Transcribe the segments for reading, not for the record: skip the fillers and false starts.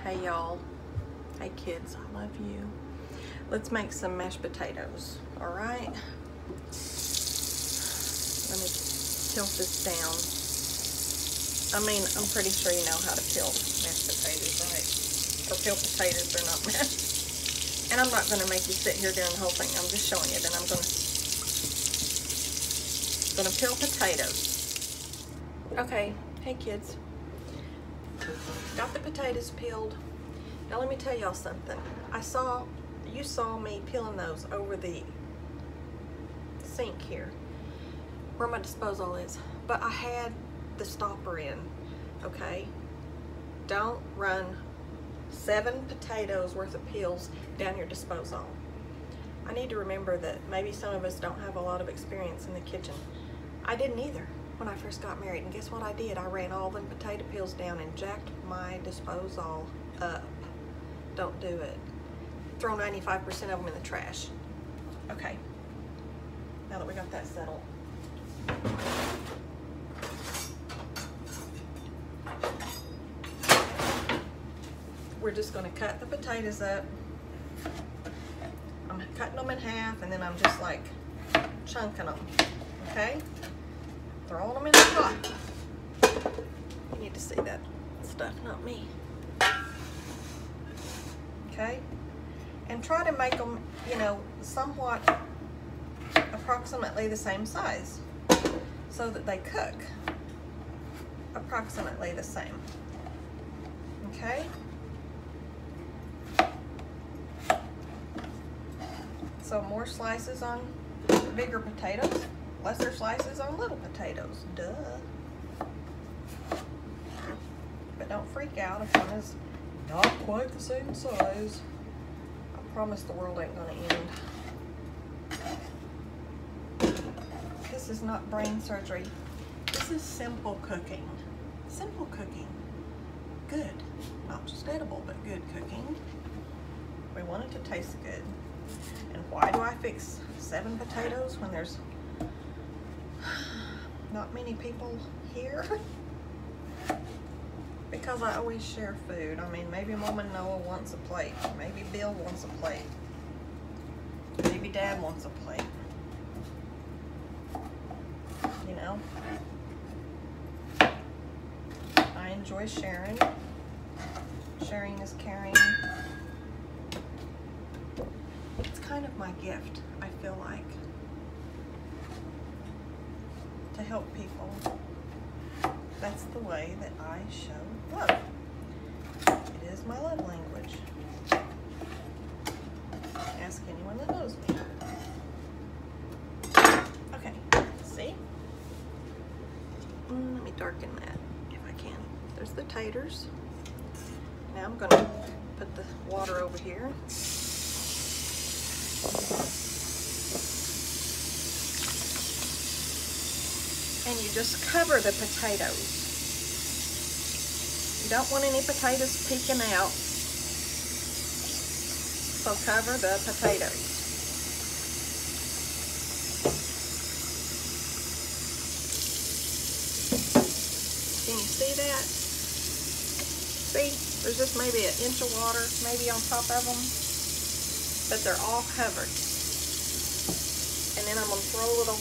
Hey y'all. Hey kids, I love you. Let's make some mashed potatoes, all right? Let me tilt this down. I mean, I'm pretty sure you know how to peel mashed potatoes, right? Or peel potatoes, they're not mashed. And I'm not gonna make you sit here during the whole thing. I'm just showing you. Then I'm gonna peel potatoes. Okay, hey kids. Got the potatoes peeled. Now let me tell y'all something. You saw me peeling those over the sink here, where my disposal is. But I had the stopper in, okay? Don't run 7 potatoes worth of peels down your disposal. I need to remember that maybe some of us don't have a lot of experience in the kitchen. I didn't either when I first got married, and guess what I did? I ran all them potato peels down and jacked my disposal up. Don't do it. Throw 95% of them in the trash. Okay, now that we got that settled. We're just gonna cut the potatoes up. I'm cutting them in half, and then I'm just like chunking them, okay? Throwing them in the pot. You need to see that stuff, not me. Okay? And try to make them, you know, somewhat approximately the same size so that they cook approximately the same. Okay? So more slices on bigger potatoes, lesser slices on little potatoes. Duh. But don't freak out if one is not quite the same size. I promise the world ain't gonna end. This is not brain surgery. This is simple cooking. Simple cooking. Good. Not just edible, but good cooking. We want it to taste good. And why do I fix 7 potatoes when there's not many people here? Because I always share food. I mean, maybe Mom and Noah wants a plate. Maybe Bill wants a plate. Maybe Dad wants a plate. You know? I enjoy sharing. Sharing is caring. It's kind of my gift, I feel like, to help people. That's the way that I show love. It is my love language. Ask anyone that knows me. Okay, see? Let me darken that if I can. There's the taters. Now I'm gonna put the water over here. And you just cover the potatoes. You don't want any potatoes peeking out, so cover the potatoes. Can you see that? See, there's just maybe an inch of water, maybe on top of them, but they're all covered. And then I'm gonna throw a little,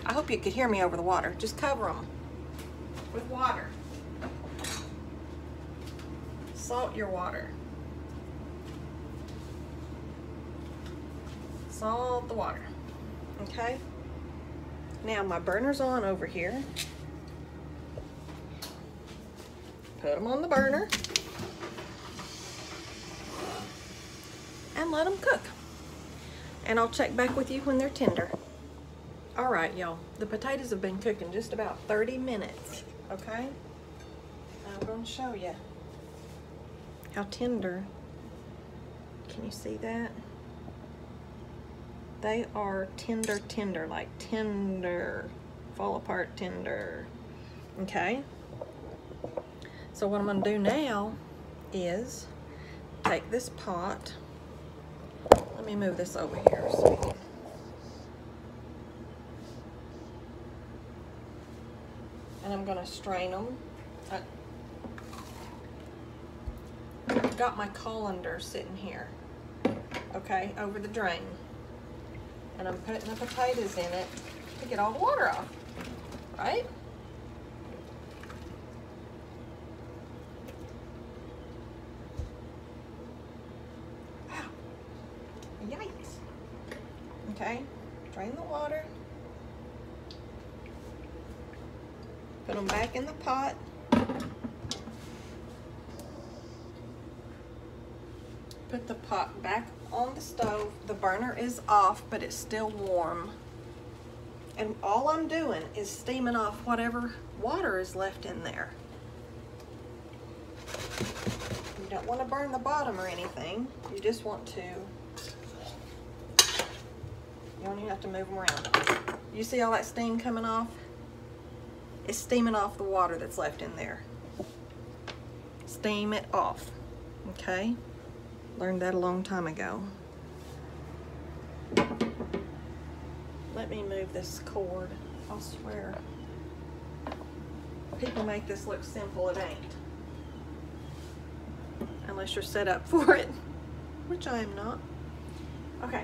I hope you could hear me over the water. Just cover them with water. Salt your water. Salt the water. Okay? Now my burner's on over here. Put them on the burner. And let them cook. And I'll check back with you when they're tender. All right, y'all, the potatoes have been cooking just about 30 minutes, okay? I'm gonna show you how tender. Can you see that? They are tender, tender, like tender, fall apart tender, okay? So what I'm gonna do now is take this pot. Let me move this over here so we can. And I'm gonna strain them. got my colander sitting here, okay, over the drain. And I'm putting the potatoes in it to get all the water off, right? Wow, yikes. Okay, drain the water. Put them back in the pot. Put the pot back on the stove. The burner is off, but it's still warm. And all I'm doing is steaming off whatever water is left in there. You don't want to burn the bottom or anything. You just want to, you don't even have to move them around. You see all that steam coming off? It's steaming off the water that's left in there. Steam it off, okay? Learned that a long time ago. Let me move this cord. I swear. People make this look simple, it ain't. Unless you're set up for it, which I am not. Okay.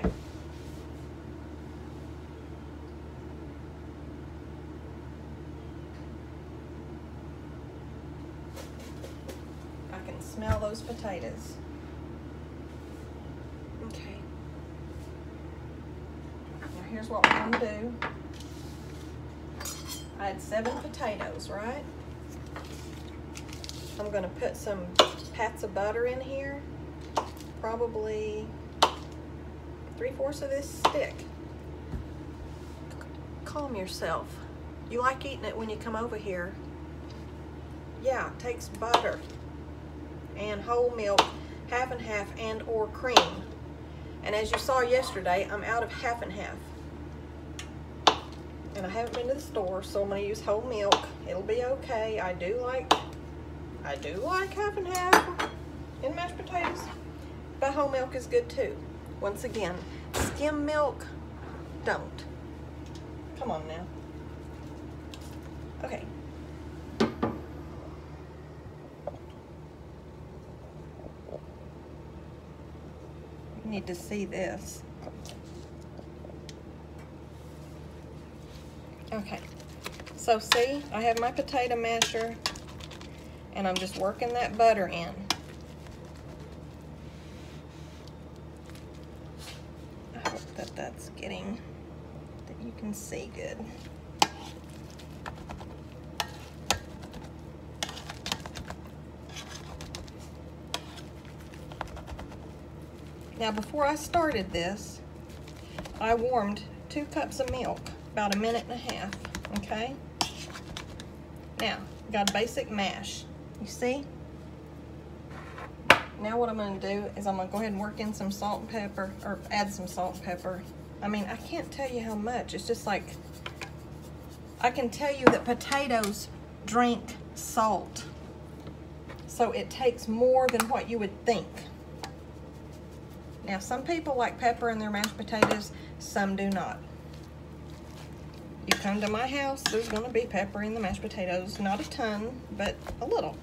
I can smell those potatoes. Okay. Now here's what we're gonna do. I had 7 potatoes, right? I'm gonna put some pats of butter in here. Probably 3/4 of this stick. Calm yourself. You like eating it when you come over here. Yeah, it takes butter and whole milk, half and half, and or cream. And as you saw yesterday, I'm out of half and half. And I haven't been to the store, so I'm gonna use whole milk. It'll be okay. I do like half and half in mashed potatoes, but whole milk is good too. Once again, skim milk, don't. Come on now. Okay. You need to see this. Okay, so see, I have my potato masher and I'm just working that butter in. I hope that that's getting, that you can see good. Now before I started this, I warmed 2 cups of milk, about 1.5 minutes, okay? Now, got a basic mash, you see? Now what I'm gonna do is I'm gonna go ahead and work in some salt and pepper, or add some salt and pepper. I mean, I can't tell you how much, it's just like, I can tell you that potatoes drink salt. So it takes more than what you would think. Now, some people like pepper in their mashed potatoes, some do not. You come to my house, there's gonna be pepper in the mashed potatoes. Not a ton, but a little.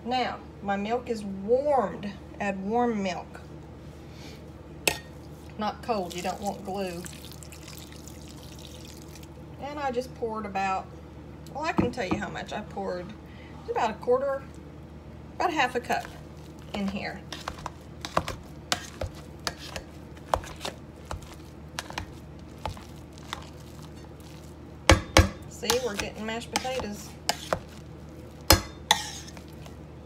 Now, my milk is warmed. Add warm milk. Not cold, you don't want glue. And I just poured about, well, I can tell you how much I poured. About about 1/2 cup in here. See, we're getting mashed potatoes.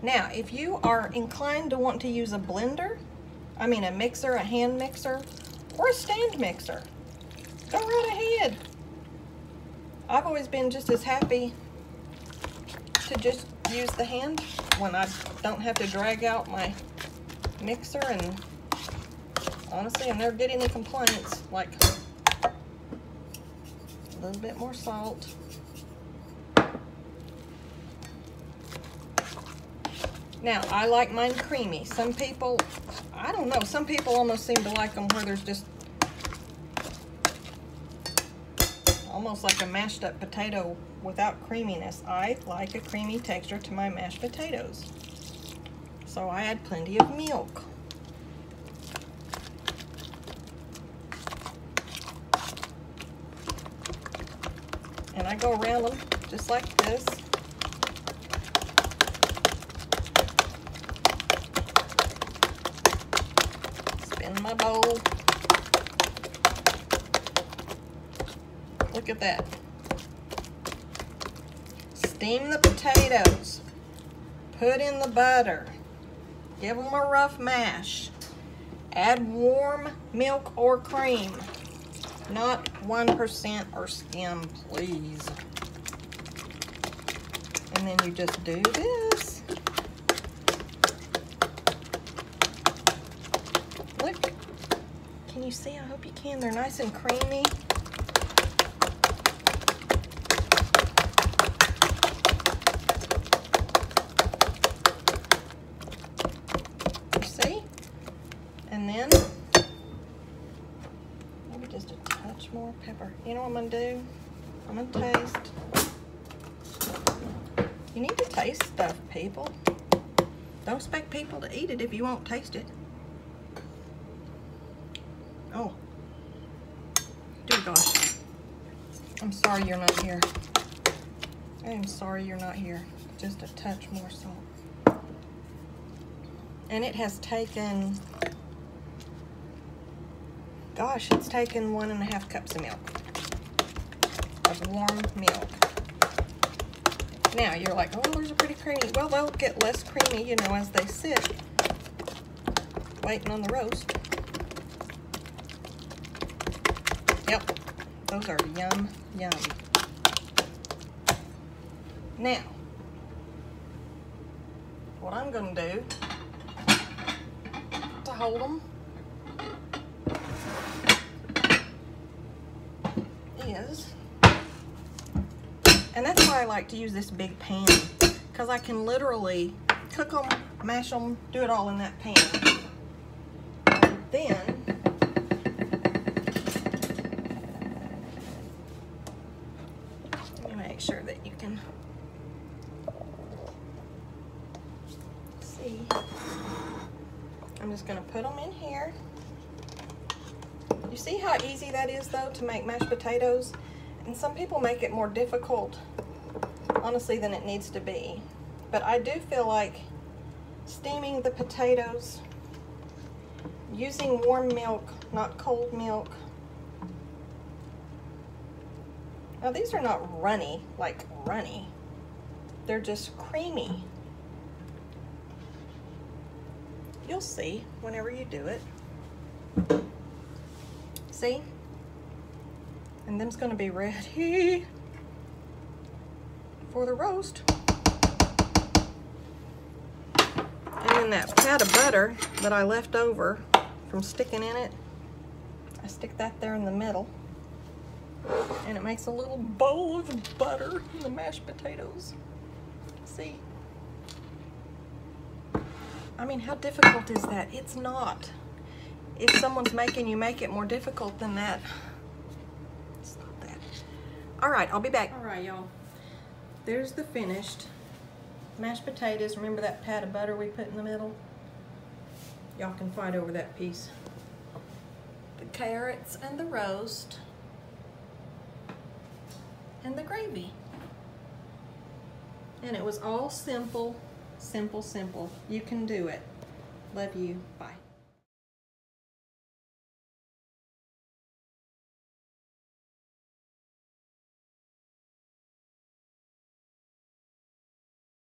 Now, if you are inclined to want to use a blender, I mean a mixer, a hand mixer, or a stand mixer, go right ahead. I've always been just as happy to just use the hand when I don't have to drag out my mixer, and honestly, I never get any complaints. Like a little bit more salt. Now, I like mine creamy. Some people, I don't know, some people almost seem to like them where there's just almost like a mashed up potato without creaminess. I like a creamy texture to my mashed potatoes. So I add plenty of milk. And I go around them just like this. Spin my bowl. Look at that. Steam the potatoes. Put in the butter. Give them a rough mash. Add warm milk or cream. Not 1% or skim, please. And then you just do this. Look. Can you see? I hope you can. They're nice and creamy. See? And then maybe just a touch more pepper. You know what I'm gonna do? I'm gonna taste. You need to taste stuff, people. Don't expect people to eat it if you won't taste it. Oh, dear gosh. I'm sorry you're not here. I am sorry you're not here. Just a touch more salt. And it has taken, gosh, it's taken 1.5 cups of milk. Of warm milk. Now you're like, oh, those are pretty creamy. Well, they'll get less creamy, you know, as they sit, waiting on the roast. Yep, those are yum, yum. Now, what I'm gonna do to hold them is, and that's why I like to use this big pan, because I can literally cook them, mash them, do it all in that pan. And then let me make sure that you can see. I'm just going to put them in here. You see how easy that is, though, to make mashed potatoes? And some people make it more difficult, honestly, than it needs to be. But I do feel like steaming the potatoes, using warm milk, not cold milk. Now, these are not runny, like runny. They're just creamy. You'll see whenever you do it. See? And them's gonna be ready for the roast. And then that pat of butter that I left over from sticking in it, I stick that there in the middle. And it makes a little bowl of butter in the mashed potatoes. See? I mean, how difficult is that? It's not. If someone's making you make it more difficult than that, it's not that. All right, I'll be back. All right, y'all. There's the finished mashed potatoes. Remember that pat of butter we put in the middle? Y'all can fight over that piece. The carrots and the roast and the gravy. And it was all simple, simple, simple. You can do it. Love you. Bye.